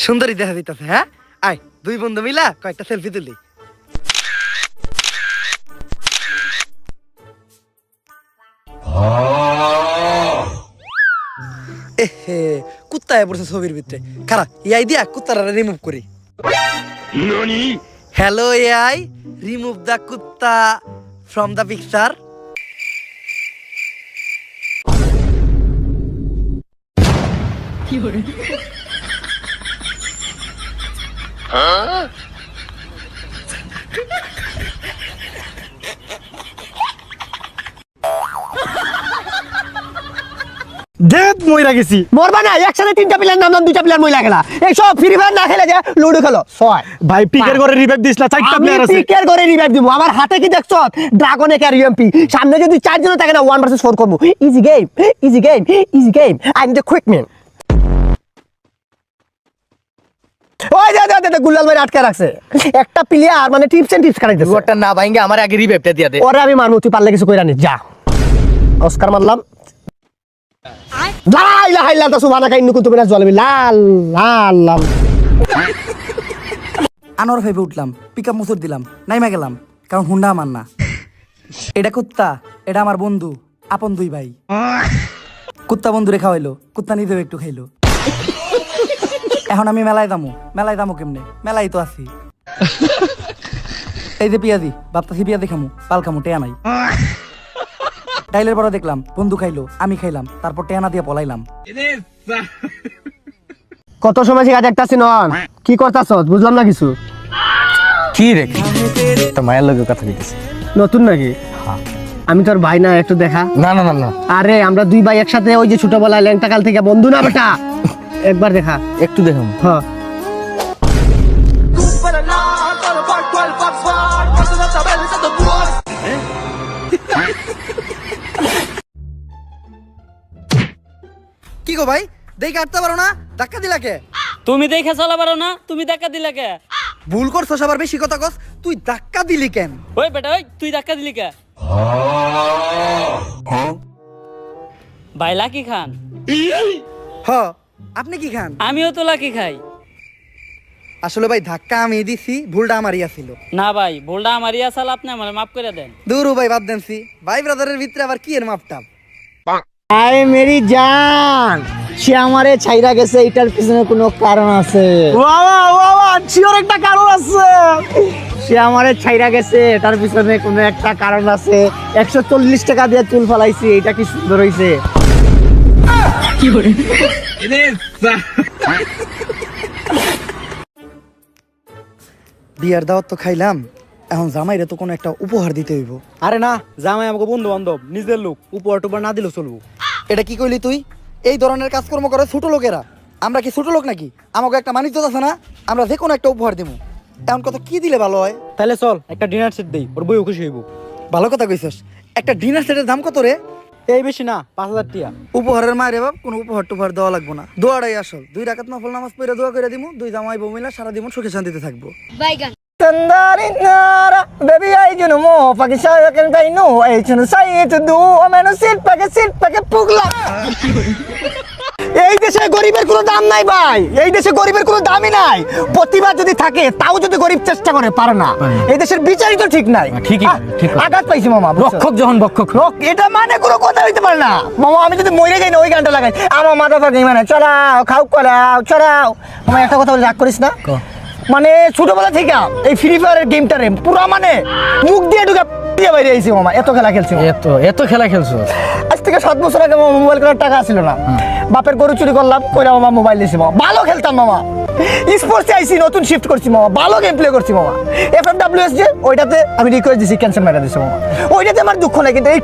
সুন্দরী দেখা দিতেছে। হ্যাঁ আয় দুই বন্ধু মিলা কয়েকটা সেলফি তুলি। এহে কুত্তায় পড়ছে ছবির ভিতরে। খারাপ এআই দিয়া কুত্তারা রিমুভ করি। হ্যালো এআই, রিমুভ দ্য কুত্তা ফ্রম দ্য পিকচার। দেখ মইরা গেছি। মরবা না, একসাথে তিনটা প্লেয়ার নামলাম, দুইটা প্লেয়ার মইলা গেলা। এই সব ফ্রি ফায়ার না খেলে যে লুডো খেলো। ছয় ভাই পিকের করে রিভাইভ দিস না, চারটা প্লেয়ার আছে। পিকের করে রিভাইভ দিব। আমার হাতে কি দেখছ? ড্রাগনে ক্যারি এমপি। সামনে যদি চারজন থাকে না 1 ভার্সেস 4 করব। Easy game, easy game, easy game. I am the quick man. ওই দে গুলাল ভাই আটকে রাখছে। একটা প্লেয়ার মানে টিপস এন্ড টিপস কাটাইতেছে। ওটা না ভাইঙ্গে আমার আগে রিভাইভটা দিয়া দে। ওরে আমি মারমু, তুই পারলে কিছু কইরা নি যা। অস্কার মারলাম। লা ইলাহা ইল্লাল্লাহ সুবহানাকা ইন্নী কুনতু মিনাজ জালিমিন। লাল লাল লাল। আনোয়ার ফাইভে উঠলাম, পিক আপ মুসুর দিলাম, নাইমা গেলাম, কারণ হুন্ডা আমার না। এটা কুত্তা, এটা আমার বন্ধু, আপন দুই ভাই। কুত্তা বন্ধুরে খাওয়াইলো, কুত্তা নিজেও একটু খাইলো। এখন আমি মেলায় দামো কেমনে? মেলাই তো আছি। এই যে পিয়াজি, ভাবতাছি পিয়াজি খামু, পাল খামু, টেয়া নাই। ডাইলের পরে দেখলাম বন্ধু খাইলো, আমি খাইলাম, তারপর টেয়ানা দিয়ে পলাইলাম। কত সময় শিখা দেখতাছি নন, কি করতাছ বুঝলাম না কিছু। কি রে তো মায়ের লগে কথা কইতেছি। নতুন নাকি? আমি তোর ভাই না, একটু দেখা। না না না না, আরে আমরা দুই ভাই একসাথে ওই যে ছোটবেলায় ল্যাংটা কাল থেকে বন্ধু না বেটা। একবার দেখা। একটু দেখাম। হ্যাঁ কি গো ভাই, দেখে কাটতে পারো না? ধাক্কা দিলা কে? তুমি দেখে চলা পারো না, তুমি ধাক্কা দিলে কে? ভুল করছো, সবার বেশি কথা কস। তুই ধাক্কা দিলি কেন? ওই বেটা ওই, তুই ধাক্কা দিলি কে? ভাই লাকি খান। হ, আপনি কি খান? আমিও তো লাকি খাই। আসলে ভাই ধাক্কা আমি দিছি, ভুলটা আমারই ছিল। না ভাই, ভুলটা আমারই আসাল, আপনি আমার মাফ করে দেন। দূর ভাই, বাদ দেনছি। ভাই ব্রাদারের ভিতরে আবার কি এর মাপটাপ? আয় মেরি জান, সে আমারে ছাইরা গেছে, এটার পিছনে কোনো কারণ আছে। বাবা বাবা চিওর একটা কারণ আছে। সে আমারে ছাইরা গেছে, এটার পিছনে কোনো একটা কারণ আছে। 140 টাকা দিয়ে চুল ফালাইছি, এটা কি সুন্দর হইছে? বিয়ার দাওয়াত তো খাইলাম, এখন জামাইরে তো কোনো একটা উপহার দিতে হইব। আরে না, জামাই আমাকে বন্ধু বান্ধব, নিজের লোক, উপহার টুপার না দিলেও চলবো। এটা কি কইলি তুই? এই ধরনের কাজকর্ম করে ছোট লোকেরা। আমরা কি ছোট লোক নাকি? আমাকে একটা মানিজ্য আছে না? আমরা যে কোনো একটা উপহার দেবো। এমন কথা কি দিলে ভালো হয়? তাহলে চল একটা ডিনার সেট দেই, ওর বইও খুশি হইব। ভালো কথা কইছস। একটা ডিনার সেটের দাম কত রে? এই বেশি না, 5000 টাকা। উপহারের মায়ের বাপ, কোনো উপহার টুপহার দেওয়া লাগবো না। দোয়াটাই আসল। 2 রাকাত নফল নামাজ পড়ে দোয়া করে দিমু, 2 জামাই বউ মিলা সারা জীবন সুখে শান্তিতে থাকবো। Tandari nara, baby I you know more, fucking shy I can pay no, I can say to do, I'm gonna sit back pugla. এই দেশে গরিবের কোনো দাম নাই ভাই, এই দেশে গরিবের কোনো দামই নাই। প্রতিভা যদি থাকে তাও যদি গরিব চেষ্টা করে পারে না। এই দেশের বিচারই তো ঠিক নাই। ঠিকই, ঠিক। আঘাত পাইছি মামা, রক্ষক যখন বক্ষক। এটা মানে কোনো কথা হইতে পারে না মামা। আমি যদি মরে যাই না, ওই গানটা লাগাই, আমার মাথা ফাঁকি মানে চড়াও খাও করাও চড়াও। মামা একটা কথা বলে রাগ করিস না। মানে ছোটবেলা থেকে এই ফ্রি ফায়ারের গেমটারে পুরো মানে মুখ দিয়ে ঢুকে দিয়ে বাইরে আইছি মামা। এত খেলা খেলছি, এত খেলা খেলছো। আজ থেকে 7 বছর আগে মামা মোবাইল কেনার টাকা ছিল না। বাপের গরু চুরি করলাম, কইরা মামা মোবাইল নিয়েছি মামা। ভালো খেলতাম মামা। স্পোর্টসে আইছি, নতুন শিফট করছি মামা, ভালো গেম প্লে করছি মামা। FFWS যে ওইটাতে আমি রিকোয়েস্ট দিছি, ক্যান্সেল মেরা দিছি মামা। ওইটাতে আমার দুঃখ নাই, কিন্তু এই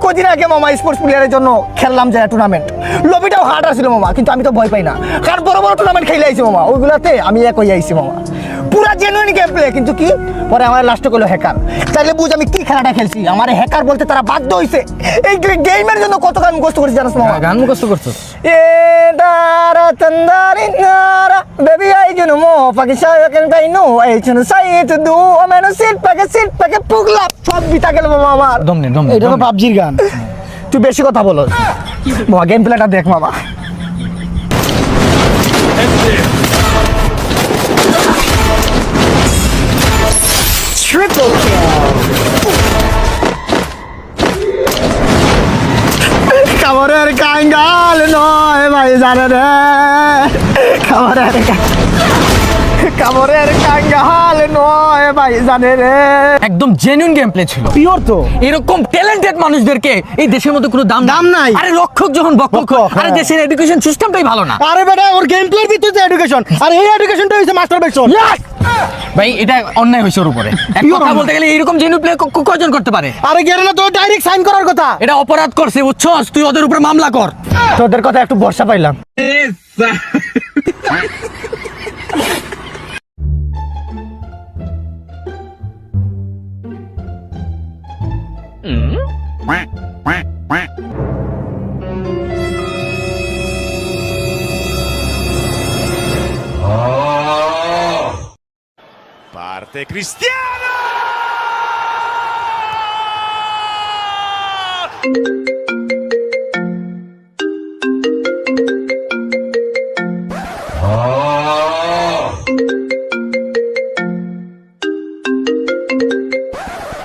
কদিন আগে মামা স্পোর্টস প্লেয়ারের জন্য খেললাম যে টুর্নামেন্ট। লবিটাও হার্ড আসছিল মামা, কিন্তু আমি তো ভয় পাই না, কারণ বড় বড় টুর্নামেন্ট খেলে আইছি মামা। ওইগুলাতে আমি এক হয়ে আইছি মামা, পুরা জেনুইন গেম প্লে। কিন্তু কি পরে আমার লাস্টে কইলো হ্যাকার। তাইলে বুঝ আমি কি খেলাটা খেলছি। আমার হ্যাকার বলতে তারা বাধ্য হইছে। এই গেমের জন্য কত গান মুখস্থ করেছি জানাস মামা? গান মুখস্থ করছো? এ দারা তন্দারি নারা, বেবি আই ইউ নো মো, ফাকি শাই ক্যান বাই নো, আই শুন সাই টু ডু, আই ম্যান সিট প্যাকে পুগলা। সব বিতা গেল মামা আমার। দম নে। এটা তো পাবজির গান। তুই বেশি কথা বলো, গেম প্লেটা দেখ মামা। আরে রে কামড়ের কাঙ্গাল নয় ভাই জানে রে। একদম জেনুইন গেম প্লে ছিল, পিওর তো। এরকম ট্যালেন্টেড মানুষদেরকে এই দেশের মধ্যে কোনো দাম দাম নাই। আরে রক্ষক যখন বক্ষক, আরে দেশের এডুকেশন সিস্টেমটাই ভালো না আরে বেটা ওর গেম প্লের ভিতরে এডুকেশন, আর এই এডুকেশনটা হইছে মাস্টারবেশন। ভাই এটা অন্যায় হয়েছে ওর উপরে। এক কথা বলতে গেলে এরকম জেনুইন প্লে কয়জন করতে পারে? আরে গেরে না তো ডাইরেক্ট সাইন করার কথা। এটা অপরাধ করছে বুঝছস, তুই ওদের উপরে মামলা কর। তোদের কথা একটু ভরসা পাইলাম। Parte Cristiano!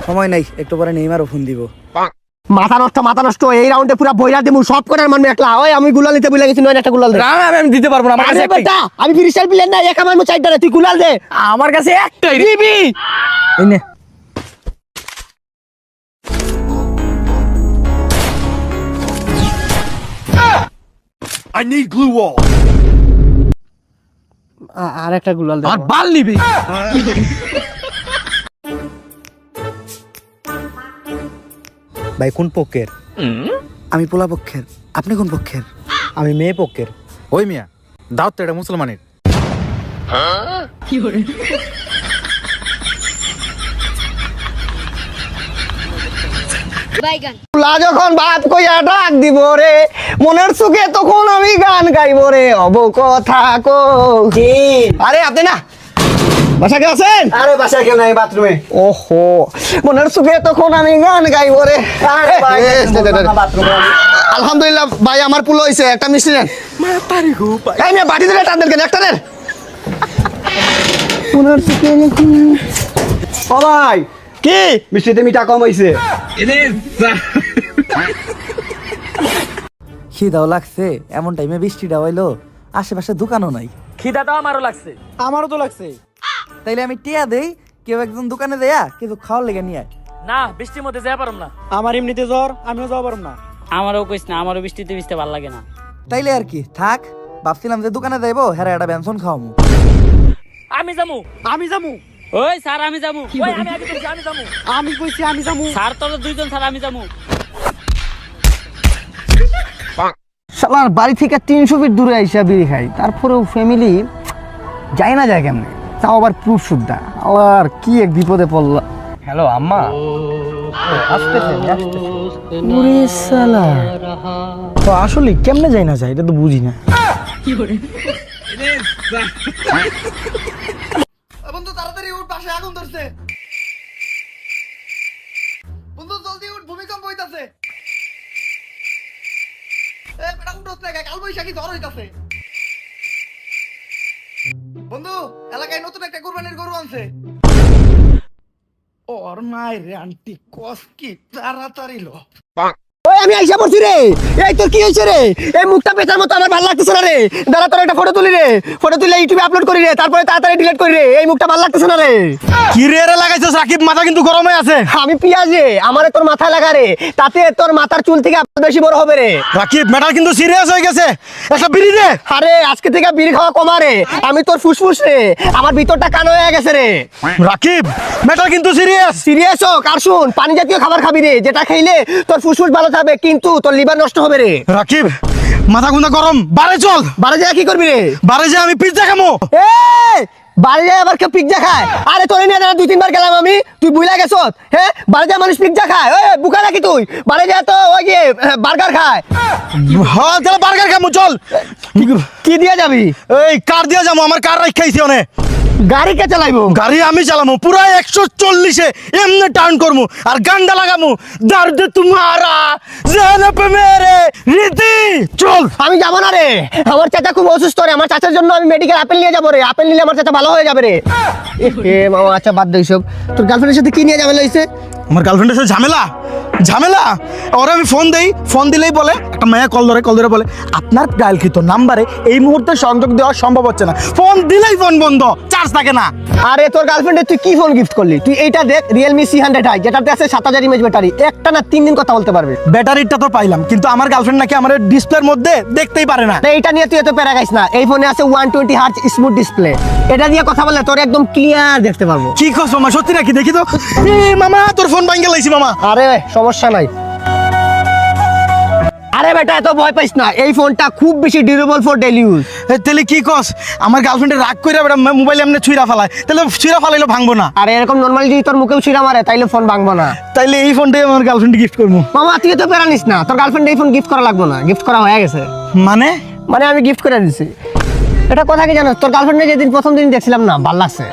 সময় নাই, একটু পরে নেইমারও ফোন দিব। মাথা নষ্ট এই রাউন্ডে পুরো বইরা দেবো সব করার মানবে একলা। ওই আমি গুলাল নিতে ভুলে গেছি, নয় একটা গুলাল দে। আমি দিতে পারবো না, আমার কাছে আরে বেটা আমি ফ্রিস্টাইল প্লেয়ার না, একা মারমু চাইটা তুই গুলাল দে। আমার কাছে একটাই দিবি এই নে। I need glue wall! আর একটা গুলাল দে। আমার বাল নিবি। ভাই কোন পক্ষের? আমি পোলা পক্ষের, আপনি কোন পক্ষের? আমি মেয়ে পক্ষের। ওই মিয়া দাও তো, এটা মুসলমানের। লা যখন বাপ কইয়া ডাক দিব রে, মনের সুখে তখন আমি গান গাইব রে, অব কথা কো। আরে আপনি না বাসা কে আছেন? আরে বাসায় কেউ নাই, বাথরুমে। ওহো মনের সুখে তখন আমি গান গাইব রে। আলহামদুলিল্লাহ ভাই আমার পুলো হইছে, একটা মিষ্টি নেন। এই মেয়ে বাটি দিলে টান দেন কেন, একটা নেন। মনের সুখে ও ভাই, কি মিষ্টিতে মিঠা কম হইছে। খিদাও লাগছে, এমন টাইমে বৃষ্টিটা হইলো, আশেপাশে দোকানও নাই। খিদা তো আমারও লাগছে। আমারও তো লাগছে। তাইলে আমি টিয়া দেই, কেউ একজন দোকানে দেয়া কিছু খাওয়ার লেগে নিয়ে আয়। না, বৃষ্টির মধ্যে যাওয়া পারম না। আমার এমনিতে জ্বর, আমিও যাওয়া পারব না। আমারও কইস না, আমারও বৃষ্টিতে ভিজতে ভালো লাগে না। তাইলে আর কি থাক, ভাবছিলাম যে দোকানে যাইবো, হেরা একটা ব্যঞ্জন খাওয়ামু। আমি যামু। আমি যামু। ওই স্যার আমি যামু। ওই আমি আগে কইছি আমি যামু। আমি কইছি আমি যামু। স্যার তোরা দুইজন স্যার আমি যামু। শালার বাড়ি থেকে 300 ফিট দূরে আইসা বিড়ি খাই, তারপরেও ফ্যামিলি যায় না যায় কেমনে, তাও আবার প্রুফ সুদ্ধা। আবার কি এক বিপদে পড়ল। হ্যালো আম্মা। ওরে শালা তো আসলে কেমনে যাই না যায় এটা তো বুঝি না। বন্ধু তাড়াতাড়ি উঠ, পাশে আগুন ধরছে। বন্ধু জলদি উঠ, ভূমিকম্প হইতাছে। এ বেটা উঠছ না, কাল বৈশাখী ঝড় হইতাছে। বন্ধু এলাকায় নতুন একটা কুরবানির গরু আনছে। ওর মাই রে আন্টি কস কি তাড়াতাড়ি লো। ওই আমি আইসা পড়ছি রে। এই তোর কি হইছে রে? এই মুখটা পেছার মতো আমার ভালো লাগতেছে না রে। দাঁড়া তোর একটা ফটো তুলি রে, ফটো তুলে ইউটিউবে আপলোড করি রে, তারপরে তাড়াতাড়ি ডিলিট করি রে। এই মুখটা ভালো লাগতেছে না রে। কি রে রে লাগাইছস রাকিব, মাথা কিন্তু গরম হয়ে আছে। আমি পিয়াজে আমারে তোর মাথায় লাগা রে, তাতে তোর মাথার চুল থেকে বেশি বড় হবে রে। রাকিব ম্যাটার কিন্তু সিরিয়াস হয়ে গেছে, একটা বিড়ি দে। আরে আজকে থেকে বিড়ি খাওয়া কমা রে, আমি তোর ফুসফুস রে, আমার ভিতরটা কালো হয়ে গেছে রে। রাকিব ম্যাটার কিন্তু সিরিয়াস। সিরিয়াস হোক আর শুন, পানি জাতীয় খাবার খাবি রে, যেটা খাইলে তোর ফুসফুস ভালো থাকবে, কিন্তু তোর লিভার নষ্ট হবে রে। রাকিব মাথা গুন্দা গরম, বারে চল। বাড়ি যায় কি করবি রে? বারে যে আমি পিজ্জা খামো। এই বাড়ি যায় আবার কেউ পিজ্জা খায়? আরে তোর নিয়ে দুই তিনবার গেলাম আমি, তুই বুঝলা গেছ? হ্যাঁ বাড়ি যায় মানুষ পিজ্জা খায়? ওই বুকা নাকি তুই? বাড়ি যায় তো ওই যে বার্গার খায়। হ্যাঁ তাহলে বার্গার খামো চল। কি দিয়ে যাবি? এই কার দিয়া যাবো, আমার কার রাখাইছি অনেক। গাড়ি কে চালাইবো? গাড়ি আমি চালামো, পুরা 140-এ এমনি টার্ন করমু আর গানটা লাগামু, দর্দ তোমারা জান পে মেরে রীতি। চল। আমি যাবো না রে, আমার চাচা খুব অসুস্থ রে, আমার চাচার জন্য আমি মেডিকেল আপেল নিয়ে যাবো রে, আপেল নিলে আমার চাচা ভালো হয়ে যাবে রে। এ মামা আচ্ছা বাদ দে সব। তোর গার্লফ্রেন্ডের সাথে কি নিয়ে যাবে লইছে? আমার গার্লফ্রেন্ডের সাথে ঝামেলা ঝামেলা ওরা আমি ফোন দিলেই বলে একটা মেয়ে কল ধরে বলে আপনার ডায়ালকৃত নাম্বারে এই মুহূর্তে সংযোগ দেওয়া সম্ভব হচ্ছে না, ফোন দিলেই ফোন বন্ধ, চার্জ থাকে না। আরে তোর গার্লফ্রেন্ডে তুই কি ফোন গিফট করলি? তুই এইটা দেখ, Realme C100i, যেটাতে আছে 7000 ইমেজ ব্যাটারি, একটা না 3 দিন কথা বলতে পারবে। ব্যাটারিটা তো পাইলাম, কিন্তু আমার গার্লফ্রেন্ড নাকি আমার ডিসপ্লের মধ্যে দেখতেই পারে না। তো এইটা নিয়ে তুই এত প্যারা গাইস না, এই ফোনে আছে 120 হার্জ স্মুথ ডিসপ্লে, এটা দিয়ে কথা বললে তোর একদম ক্লিয়ার দেখতে পারবো। কি কস মামা, সত্যি নাকি? দেখি তো। মামা তোর ফোন ভাঙ্গে লাইছি মামা। আরে সমস্যা নাই। আরে বেটা এত ভয় পাইস না, এই ফোনটা খুব বেশি ডিউরেবল ফর ডেইলি ইউজ। তাহলে কি কস, আমার গার্লফ্রেন্ডের রাগ করে মোবাইল এমনি ছুঁড়া ফেলায়, তাহলে ছুঁড়া ফেলাইলে ভাঙবো না? আরে এরকম নরমালি যদি তোর মুখেও ছিড়া মারে তাইলে ফোন ভাঙবো না। তাইলে এই ফোনটাই আমার গার্লফ্রেন্ড গিফট করবো। মামা তুই তো প্যারা নিস না, তোর গার্লফ্রেন্ড এই ফোন গিফট করা লাগবে না, গিফট করা হয়ে গেছে। মানে আমি গিফট করে দিছি। এটা কথা কি জানো, তোর গার্লফ্রেন্ডে যেদিন প্রথম দিন দেখছিলাম না, ভাল লাগছে।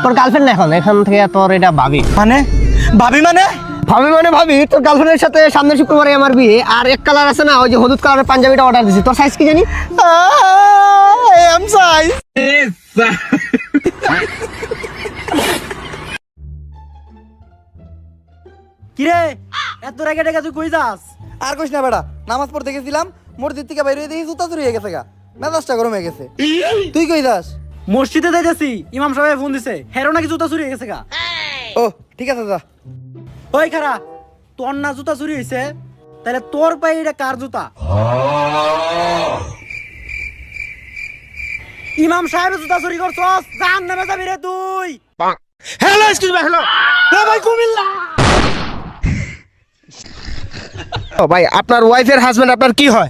তোর গার্লফ্রেন্ড না এখান থেকে তোর এটা ভাবি। ভাবি তোর গার্লফ্রেন্ডের সাথে সামনের শুক্রবারে আমার বিয়ে, আর এক কালার আছে না, ওই যে হলুদ কালারের পাঞ্জাবিটা অর্ডার দিছি। তোর সাইজ কি জানি? M size. কিরে এত রেগে রেগে তুই কই যাস? আর কইস না বেটা, নামাজ পড়তে গেছিলাম, মসজিদ থেকে বাইরে দেখি জুতা চুরি হয়ে গেছে গা, মেজাজটা গরম হয়ে গেছে। তুই কই যাস? মসজিদে যাইতেছি, ইমাম সাহেব ফোন দিছে, হেরো নাকি জুতা চুরি হয়ে গেছে গা। ও ঠিক আছে যা। ওই খারা, তোর না জুতা চুরি হয়েছে, তাহলে তোর পায়ে এটা কার জুতা? ইমাম সাহেব জুতা চুরি করছস, জাহান্নামে যাবি রে তুই। হ্যালো এক্সকিউজ মি, হ্যালো ভাই কুমিল্লা। ও ভাই, আপনার ওয়াইফের হাজবেন্ড আপনার কি হয়?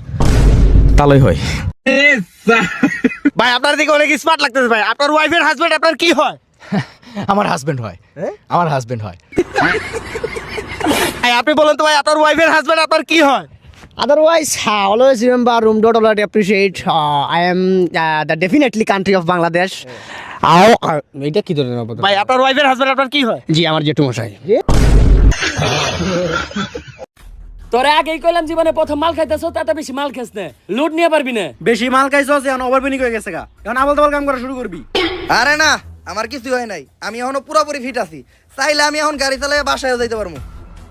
তালই হয়। ভাই আপনার দিকে অনেক স্মার্ট লাগতেছে ভাই, আপনার ওয়াইফের হাজবেন্ড আপনার কি হয়? আমার হাজবেন্ড হয়। আমার হাজবেন্ড হয়। ভাই আপনি বলেন তো ভাই, আপনার ওয়াইফের হাজবেন্ড আপনার কি হয়? Otherwise, always remember, already appreciate. I am the definitely country of Bangladesh. এটা কি ধরনের অবদান? ভাই আপনার ওয়াইফের হাজবেন্ড আপনার কি হয়? জি আমার জেঠু মশাই। তোরে আগেই কইলাম জীবনে প্রথম মাল খাইতেছ, তাতে বেশি মাল খাস না, লুট নিয়ে পারবি না। বেশি মাল খাইছস, এখন ওভারবেনিং হয়ে গেছে গা, এখন আবল তাবল কাম করা শুরু করবি। আরে না, আমার কিছু হয় নাই, আমি এখনো পুরোপুরি ফিট আছি। চাইলে আমি এখন গাড়ি চালায় বাসায়ও যাইতে পারবো।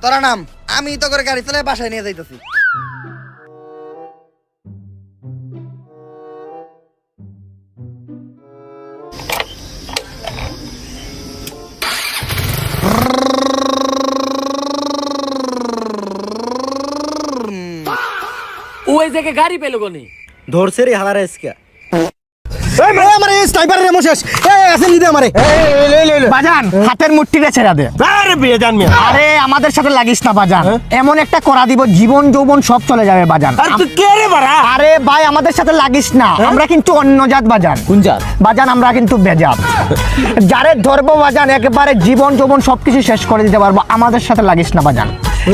তোরা নাম, আমি তো করে গাড়ি চালায় বাসায় নিয়ে যাইতেছি। ওই জায়গায় গাড়ি পেলো কোনে? ধরছে রে হালারে আজকে। এই ভাই আমার এই স্নাইপারের রেমো শেষ। এই আসেন দিদি আমারে। বাজান হাতের মুঠিটা ছেড়া দে। আরে বিয়ে জান মিয়া। আরে আমাদের সাথে লাগিস না বাজান, এমন একটা করা দিব জীবন যৌবন সব চলে যাবে বাজান। আরে তুই কে রে বাড়া? আরে ভাই আমাদের সাথে লাগিস না, আমরা কিন্তু অন্য জাত বাজান। কোন জাত? বাজান আমরা কিন্তু বেজাত। যারে ধরবো বাজান একেবারে জীবন যৌবন সবকিছু শেষ করে দিতে পারবো, আমাদের সাথে লাগিস না বাজান।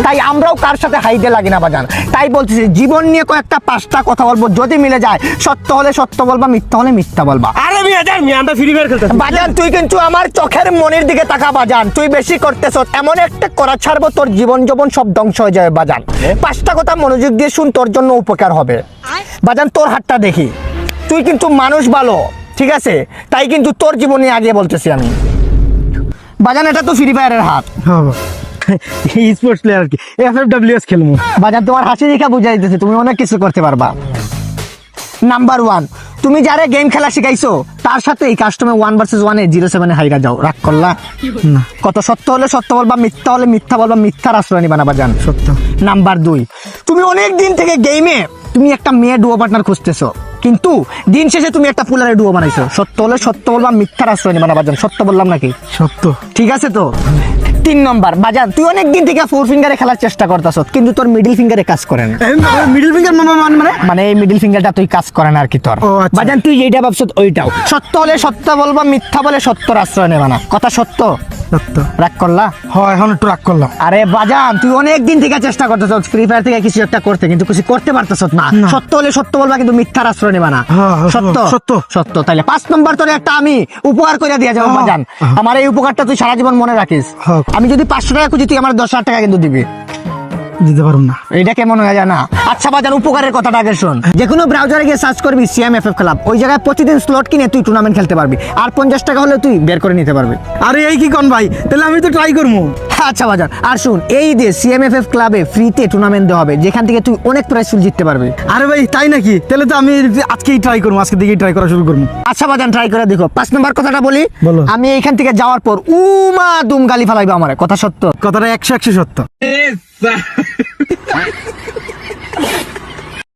তাই আমরাও কার সাথে হাইডে লাগি না বাজান। তাই বলতেছি জীবন নিয়ে কয়েকটা 5টা কথা বলবো, যদি মিলে যায় সত্য হলে সত্য বলবা, মিথ্যা হলে মিথ্যা বলবা। আরে বিয়ে জান মিয়া, আমরা ফ্রি ফায়ার খেলতেছি। বাজান তুই কিন্তু আমার চোখের মনির দিকে তাকা বাজান, তুই বেশি করতেছ, এমন একটা করা ছাড়বো তোর জীবন যৌবন সব ধ্বংস হয়ে যাবে বাজান। 5টা কথা মনোযোগ দিয়ে শুন, তোর জন্য উপকার হবে বাজান। তোর হাতটা দেখি, তুই কিন্তু মানুষ ভালো, ঠিক আছে? তাই কিন্তু তোর জীবনে আগে বলতেছি আমি বাজান, এটা তো ফ্রি ফায়ারের হাত। স্পোর্টস প্লেয়ার কি, এফএফডব্লিউএস খেলবো বাজান। তোমার হাসি দেখা বুঝাই দিতেছে তুমি অনেক কিছু করতে পারবা। নাম্বার 1, তুমি যারা গেম খেলা শিখাইছো তার সাথে এই কাস্টমে 1 vs 1 07 হাইরা যাও, রাগ করলা না? কত সত্য হলে সত্য বলবা, মিথ্যা হলে মিথ্যা বলবা, মিথ্যার আশ্রয় নিবা না বাজান। সত্য। নাম্বার 2, তুমি অনেক দিন থেকে গেমে তুমি একটা মেয়ে ডুও পার্টনার খুঁজতেছো, কিন্তু দিন শেষে তুমি একটা পুলারে ডুও বানাইছো। সত্য হলে সত্য বলবা, মিথ্যার আশ্রয় নিবা না বাজান। সত্য বললাম নাকি? সত্য। ঠিক আছে তো? 3 নম্বর বাজান, তুই অনেক দিন থেকে 4 ফিঙ্গারে খেলার চেষ্টা করতেছ, কিন্তু তোর মিডল ফিঙ্গারে কাজ করে না। মিডল ফিঙ্গার মানে এই মিডল ফিঙ্গারটা তুই কাজ করে না আর কি তোর। ও, আচ্ছা। বাজান তুই যেটা ভাবছ ওইটাও সত্য হলে সত্য বলবা, মিথ্যা বলে সত্যর আশ্রয় নেবা না। কথা সত্য? সত্য। রাগ করলা? হয় এখন একটু রাগ করলাম। আরে বাজান তুই অনেক দিন থেকে চেষ্টা করতেছ ফ্রি ফায়ার থেকে কিছু একটা করতে, কিন্তু কিছু করতে পারতেছ না। সত্য হলে সত্য বলবা, কিন্তু মিথ্যার আশ্রয় নেবা না। সত্য? সত্য। সত্য। তাইলে 5 নম্বর তোরে একটা আমি উপহার করে দিয়ে যাবো বাজান। আমার এই উপকারটা তুই সারা জীবন মনে রাখিস। আমি যদি 500 টাকা খুঁজি, তুই আমার 10,000 টাকা কিন্তু দিবি। দিতে পারবো না। এইটা কেমন হয়ে যায় না? আচ্ছা বাজান উপকারের কথাটা আগে শোন। যে কোনো ব্রাউজারে গিয়ে সার্চ করবি CMFF ক্লাব, ওই জায়গায় প্রতিদিন স্লট কিনে তুই টুর্নামেন্ট খেলতে পারবি, আর 50 টাকা হলে তুই বের করে নিতে পারবি। আরে এই কি কোন ভাই, তাহলে আমি তো ট্রাই করবো। আচ্ছা বাজান, আর শুন, এই যে সিএমএফএফ ক্লাবে ফ্রিতে টুর্নামেন্ট দেওয়া হবে, যেখান থেকে তুই অনেক প্রাইজ জিততে পারবি। আরে ভাই তাই নাকি? তাহলে তো আমি আজকেই ট্রাই করবো, আজকে দিকেই ট্রাই করা শুরু করবো। আচ্ছা বাজান, ট্রাই করে দেখো। 5 নম্বর কথাটা বলি, বলো। আমি এইখান থেকে যাওয়ার পর দুম গালি ফালাইবে আমার, কথা সত্য? কথাটা 100 সত্য।